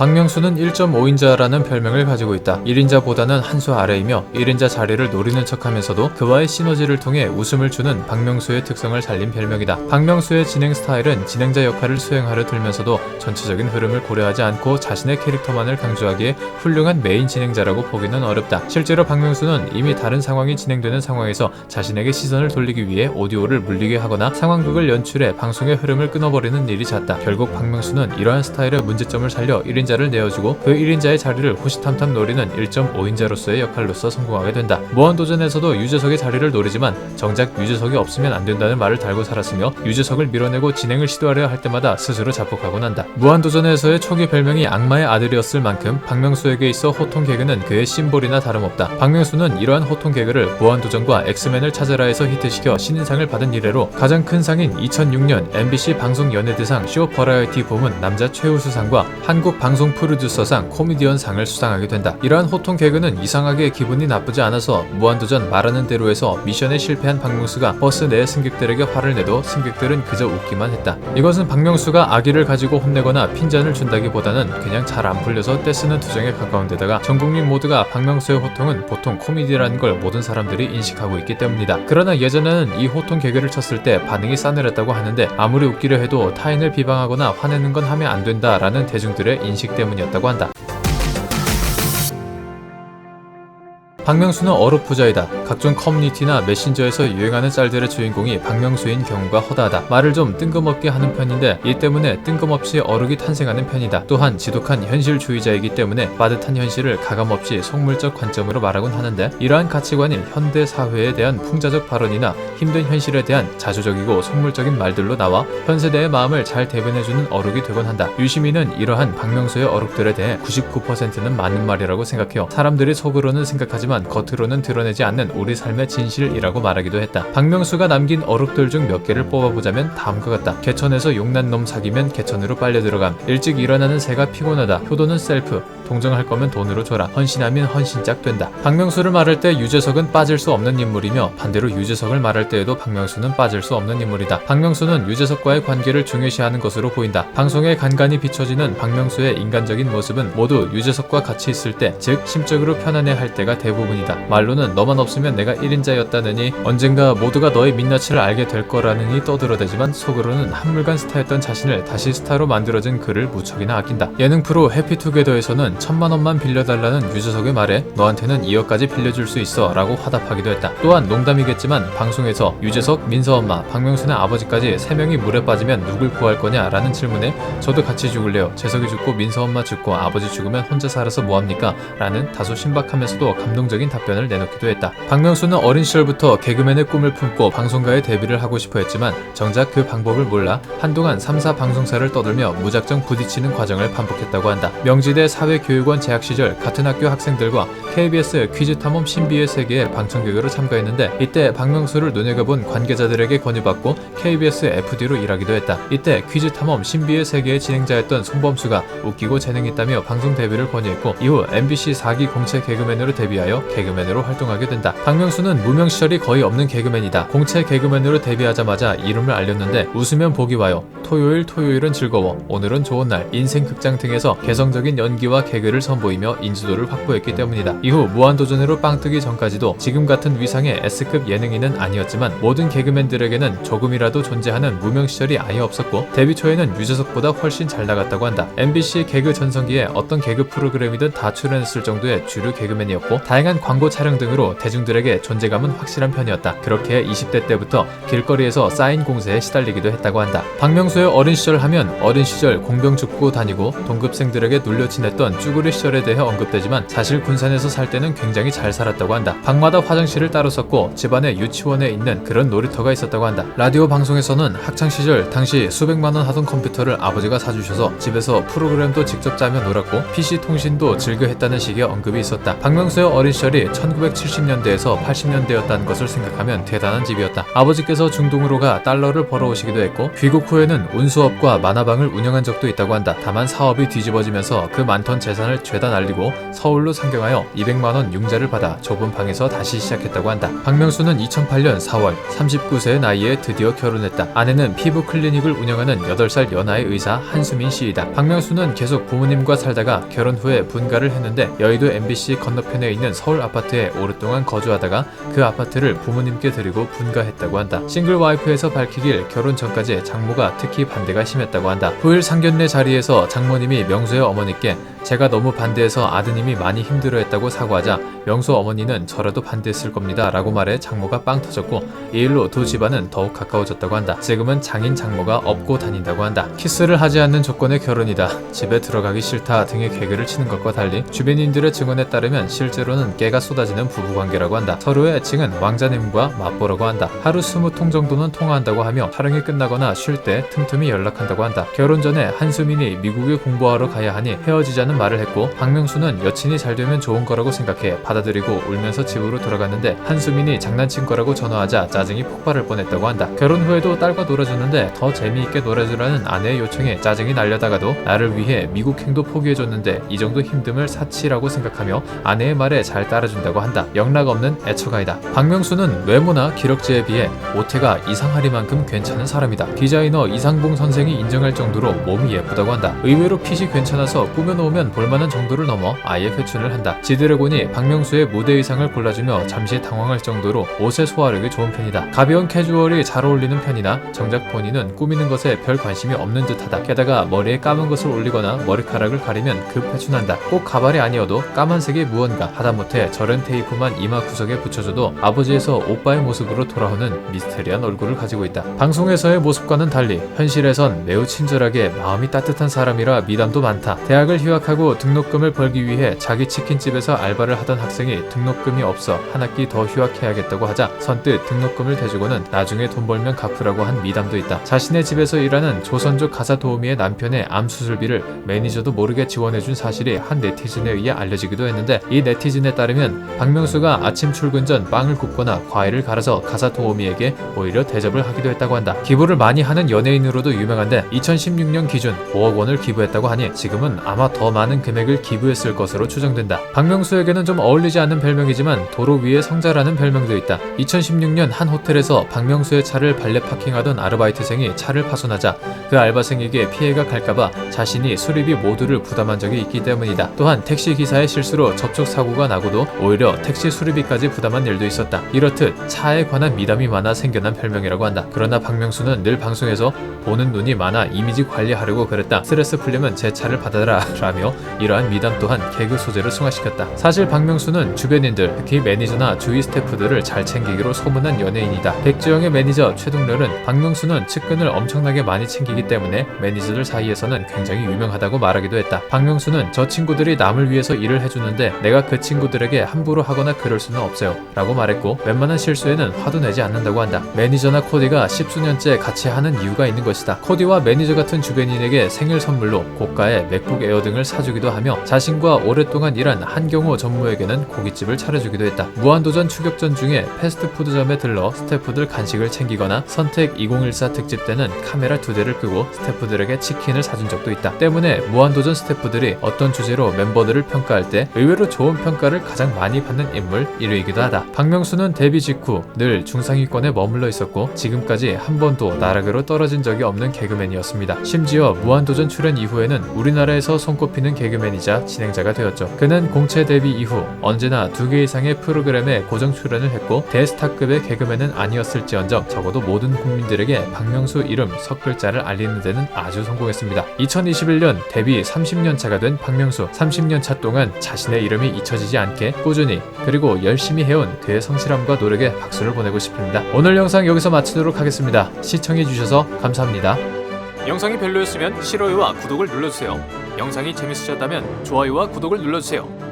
박명수는 1.5인자라는 별명을 가지고 있다. 1인자보다는 한 수 아래이며 1인자 자리를 노리는 척하면서도 그와의 시너지를 통해 웃음을 주는 박명수의 특성을 살린 별명이다. 박명수의 진행 스타일은 진행자 역할을 수행하려 들면서도 전체적인 흐름을 고려하지 않고 자신의 캐릭터만을 강조하기에 훌륭한 메인 진행자라고 보기는 어렵다. 실제로 박명수는 이미 다른 상황이 진행되는 상황에서 자신에게 시선을 돌리기 위해 오디오를 물리게 하거나 상황극을 연출해 방송의 흐름을 끊어버리는 일이 잦다. 결국 박명수는 이러한 스타일의 문제점을 살려 1인자를 내어주고 그 1인자의 자리를 호시탐탐 노리는 1.5인자로서의 역할로서 성공하게 된다. 무한도전에서도 유재석의 자리를 노리지만 정작 유재석이 없으면 안 된다는 말을 달고 살았으며 유재석을 밀어내고 진행을 시도하려 할 때마다 스스로 자폭하곤 한다. 무한도전에서의 초기 별명이 악마의 아들이었을 만큼 박명수에게 있어 호통 개그는 그의 심볼이나 다름없다. 박명수는 이러한 호통 개그를 무한도전과 엑스맨을 찾아라에서 히트시켜 신인상을 받은 이래로 가장 큰 상인 2006년 MBC 방송연예대상 쇼 버라이어티 부문 남자 최우수상과 한국 방송 프로듀서상 코미디언상을 수상하게 된다. 이러한 호통 개그는 이상하게 기분이 나쁘지 않아서 무한도전 말하는 대로에서 미션에 실패한 박명수가 버스 내 승객들에게 화를 내도 승객들은 그저 웃기만 했다. 이것은 박명수가 악의를 가지고 혼내거나 핀잔을 준다기보다는 그냥 잘 안 풀려서 떼쓰는 투정에 가까운 데다가 전국민 모두가 박명수의 호통은 보통 코미디라는 걸 모든 사람들이 인식하고 있기 때문이다. 그러나 예전에는 이 호통 개그를 쳤을 때 반응이 싸늘했다고 하는데 아무리 웃기려 해도 타인을 비방하거나 화내는 건 하면 안 된다라는 대중들의 인식 때문이었다고 한다. 박명수는 어록부자이다. 각종 커뮤니티나 메신저에서 유행하는 짤들의 주인공이 박명수인 경우가 허다하다. 말을 좀 뜬금없게 하는 편인데 이 때문에 뜬금없이 어록이 탄생하는 편이다. 또한 지독한 현실주의자이기 때문에 빠듯한 현실을 가감없이 속물적 관점으로 말하곤 하는데 이러한 가치관이 현대 사회에 대한 풍자적 발언이나 힘든 현실에 대한 자조적이고 속물적인 말들로 나와 현 세대의 마음을 잘 대변해주는 어록이 되곤 한다. 유시민은 이러한 박명수의 어록들에 대해 99%는 맞는 말이라고 생각해요. 사람들이 속으로는 생각하지만 겉으로는 드러내지 않는 우리 삶의 진실이라고 말하기도 했다. 박명수가 남긴 어록들 중 몇 개를 뽑아보자면 다음과 같다. 개천에서 용난 놈 사귀면 개천으로 빨려 들어감. 일찍 일어나는 새가 피곤하다. 효도는 셀프. 동정할 거면 돈으로 줘라. 헌신하면 헌신짝 된다. 박명수를 말할 때 유재석은 빠질 수 없는 인물이며 반대로 유재석을 말할 때에도 박명수는 빠질 수 없는 인물이다. 박명수는 유재석과의 관계를 중요시하는 것으로 보인다. 방송에 간간히 비춰지는 박명수의 인간적인 모습은 모두 유재석과 같이 있을 때, 즉 심적으로 편안해할 때가 대부분이다. 말로는 너만 없으면 내가 1인자였다느니 언젠가 모두가 너의 민낯을 알게 될 거라느니 떠들어대지만 속으로는 한물간 스타였던 자신을 다시 스타로 만들어진 그를 무척이나 아낀다. 예능 프로 해피투게더에서는 1000만원만 빌려달라는 유재석의 말에 너한테는 2억까지 빌려줄 수 있어 라고 화답하기도 했다. 또한 농담이겠지만 방송에서 유재석, 민서엄마, 박명수네 아버지까지 3명이 물에 빠지면 누굴 구할 거냐 라는 질문에 저도 같이 죽을래요. 재석이 죽고 민서엄마 죽고 아버지 죽으면 혼자 살아서 뭐합니까? 라는 다소 신박하면서도 감동적인 답변을 내놓기도 했다. 박명수는 어린 시절부터 개그맨의 꿈을 품고 방송가에 데뷔를 하고 싶어 했지만 정작 그 방법을 몰라 한동안 3사 방송사를 떠들며 무작정 부딪히는 과정을 반복했다고 한다. 명지대 사회교육원 재학 시절 같은 학교 학생들과 KBS 퀴즈탐험 신비의 세계에 방청객으로 참가했는데 이때 박명수를 눈여겨본 관계자들에게 권유받고 KBS FD로 일하기도 했다. 이때 퀴즈탐험 신비의 세계의 진행자였던 송범수가 웃기고 재능 있다며 방송 데뷔를 권유했고 이후 MBC 4기 공채 개그맨으로 데뷔하여 개그맨으로 활동하게 된다. 박명수는 무명 시절이 거의 없는 개그맨이다. 공채 개그맨으로 데뷔하자마자 이름을 알렸는데 웃으면 복이 와요. 토요일은 즐거워. 오늘은 좋은 날. 인생 극장 등에서 개성적인 연기와 개그를 선보이며 인지도를 확보했기 때문이다. 이후 무한도전으로 빵뜨기 전까지도 지금 같은 위상의 S급 예능인은 아니었지만 모든 개그맨들에게는 조금이라도 존재하는 무명 시절이 아예 없었고 데뷔 초에는 유재석보다 훨씬 잘 나갔다고 한다. MBC 개그 전성기에 어떤 개그 프로그램이든 다 출연했을 정도의 주류 개그맨이었고 다양한 광고 촬영 등으로 대중들에게 존재감은 확실한 편이었다. 그렇게 20대 때부터 길거리에서 사인 공세에 시달리기도 했다고 한다. 박명수의 어린 시절 하면 어린 시절 공병 줍고 다니고 동급생들에게 놀려 지냈던 쭈구리 시절에 대해 언급되지만 사실 군산에서 살 때는 굉장히 잘 살았다고 한다. 방마다 화장실을 따로 썼고 집안에 유치원에 있는 그런 놀이터가 있었다고 한다. 라디오 방송에서는 학창시절 당시 수백만원 하던 컴퓨터를 아버지가 사주셔서 집에서 프로그램도 직접 짜며 놀았고 PC 통신도 즐겨 했다는 식의 언급이 있었다. 박명수의 어린 시절 시절이 1970년대에서 80년대였다는 것을 생각하면 대단한 집이었다. 아버지께서 중동으로 가 달러를 벌어오시기도 했고 귀국 후에는 운수업과 만화방을 운영한 적도 있다고 한다. 다만 사업이 뒤집어지면서 그 많던 재산을 죄다 날리고 서울로 상경하여 200만원 융자를 받아 좁은 방에서 다시 시작했다고 한다. 박명수는 2008년 4월 39세의 나이에 드디어 결혼했다. 아내는 피부 클리닉을 운영하는 8살 연하의 의사 한수민 씨이다. 박명수는 계속 부모님과 살다가 결혼 후에 분가를 했는데 여의도 MBC 건너편에 있는 서울 아파트에 오랫동안 거주하다가 그 아파트를 부모님께 드리고 분가했다고 한다. 싱글 와이프에서 밝히길 결혼 전까지 장모가 특히 반대가 심했다고 한다. 후일 상견례 자리에서 장모님이 명수의 어머니께 제가 너무 반대해서 아드님이 많이 힘들어했다고 사과하자 명수 어머니는 저라도 반대했을 겁니다 라고 말해 장모가 빵 터졌고 이 일로 두 집안은 더욱 가까워졌다고 한다. 지금은 장인 장모가 업고 다닌다고 한다. 키스를 하지 않는 조건의 결혼이다. 집에 들어가기 싫다 등의 개그를 치는 것과 달리 주변인들의 증언에 따르면 실제로는 깨가 쏟아지는 부부관계라고 한다. 서로의 애칭은 왕자님과 맞보라고 한다. 하루 20통 정도는 통화한다고 하며 촬영이 끝나거나 쉴 때 틈틈이 연락한다고 한다. 결혼 전에 한수민이 미국에 공부하러 가야 하니 헤어지자는 말을 했고 박명수는 여친이 잘 되면 좋은 거라고 생각해 받아들이고 울면서 집으로 돌아갔는데 한수민이 장난친 거라고 전화하자 짜증이 폭발할 뻔했다고 한다. 결혼 후에도 딸과 놀아주는데 더 재미있게 놀아주라는 아내의 요청에 짜증이 날려다가도 나를 위해 미국행도 포기해줬는데 이 정도 힘듦을 사치라고 생각하며 아내의 말에 잘 따라준다고 한다. 영락없는 애처가이다. 박명수는 외모나 기럭지에 비해 오태가 이상하리만큼 괜찮은 사람이다. 디자이너 이상봉 선생이 인정할 정도로 몸이 예쁘다고 한다. 의외로 핏이 괜찮아서 꾸며놓으면 볼만한 정도를 넘어 아예 회춘을 한다. 지드래곤이 박명수의 무대 의상을 골라주며 잠시 당황할 정도로 옷의 소화력이 좋은 편이다. 가벼운 캐주얼이 잘 어울리는 편이나 정작 본인은 꾸미는 것에 별 관심이 없는 듯하다. 게다가 머리에 까만 것을 올리거나 머리카락을 가리면 급 회춘한다. 꼭 가발이 아니어도 까만색의 무언가, 하다못해 저런 테이프만 이마 구석에 붙여줘도 아버지에서 오빠의 모습으로 돌아오는 미스테리한 얼굴을 가지고 있다. 방송에서의 모습과는 달리 현실에선 매우 친절하게 마음이 따뜻한 사람이라 미담도 많다. 대학을 휴학하고 등록금을 벌기 위해 자기 치킨집에서 알바를 하던 학생이 등록금이 없어 한 학기 더 휴학해야겠다고 하자 선뜻 등록금을 대주고는 나중에 돈 벌면 갚으라고 한 미담도 있다. 자신의 집에서 일하는 조선족 가사 도우미의 남편의 암 수술비를 매니저도 모르게 지원해준 사실이 한 네티즌에 의해 알려지기도 했는데 이 네티즌에 따르면 박명수가 아침 출근 전 빵을 굽거나 과일을 갈아서 가사 도우미에게 오히려 대접을 하기도 했다고 한다. 기부를 많이 하는 연예인으로도 유명한데 2016년 기준 5억 원을 기부했다고 하니 지금은 아마 더 많은 금액을 기부했을 것으로 추정된다. 박명수에게는 좀 어울리지 않는 별명이지만 도로 위의 성자라는 별명도 있다. 2016년 한 호텔에서 박명수의 차를 발레 파킹하던 아르바이트생이 차를 파손하자 그 알바생에게 피해가 갈까봐 자신이 수리비 모두를 부담한 적이 있기 때문이다. 또한 택시기사의 실수로 접촉사고가 나고도 오히려 택시 수리비까지 부담한 일도 있었다. 이렇듯 차에 관한 미담이 많아 생겨난 별명이라고 한다. 그러나 박명수는 늘 방송에서 보는 눈이 많아 이미지 관리하려고 그랬다. 스트레스 풀려면 제 차를 받아라 라며 이러한 미담 또한 개그 소재를 승화시켰다. 사실 박명수는 주변인들, 특히 매니저나 주위 스태프들을 잘 챙기기로 소문난 연예인이다. 백지영의 매니저 최동렬은 박명수는 측근을 엄청나게 많이 챙기기 때문에 매니저들 사이에서는 굉장히 유명하다고 말하기도 했다. 박명수는 저 친구들이 남을 위해서 일을 해주는데 내가 그 친구들에게 함부로 하거나 그럴 수는 없어요 라고 말했고 웬만한 실수에는 화도 내지 않는다고 한다. 매니저나 코디가 10수년째 같이 하는 이유가 있는 것이다. 코디와 매니저 같은 주변인에게 생일 선물로 고가의 맥북 에어 등을 사주기도 하며 자신과 오랫동안 일한 한경호 전무에게는 고깃집을 차려주기도 했다. 무한도전 추격전 중에 패스트푸드점에 들러 스태프들 간식을 챙기거나 선택 2014 특집 때는 카메라 2대를 끄고 스태프들에게 치킨을 사준 적도 있다. 때문에 무한도전 스태프들이 어떤 주제로 멤버들을 평가할 때 의외로 좋은 평가를 가장 많이 받는 인물 1위이기도 하다. 박명수는 데뷔 직후 늘 중상위권에 머물러 있었고 지금까지 한 번도 나락으로 떨어진 적이 없는 개그맨이었습니다. 심지어 무한도전 출연 이후에는 우리나라에서 손꼽히는 개그맨이자 진행자가 되었죠. 그는 공채 데뷔 이후 언제나 2개 이상의 프로그램에 고정 출연을 했고 대스타급의 개그맨은 아니었을지언정 적어도 모든 국민들에게 박명수 이름 석 글자를 알리는 데는 아주 성공했습니다. 2021년 데뷔 30년차가 된 박명수. 30년차 동안 자신의 이름이 잊혀지지 않게 꾸준히 그리고 열심히 해온 그의 성실함과 노력에 박수를 보내고 싶습니다. 오늘 영상 여기서 마치도록 하겠습니다. 시청해주셔서 감사합니다. 영상이 별로였으면 싫어요와 구독을 눌러주세요. 영상이 재밌으셨다면 좋아요와 구독을 눌러주세요.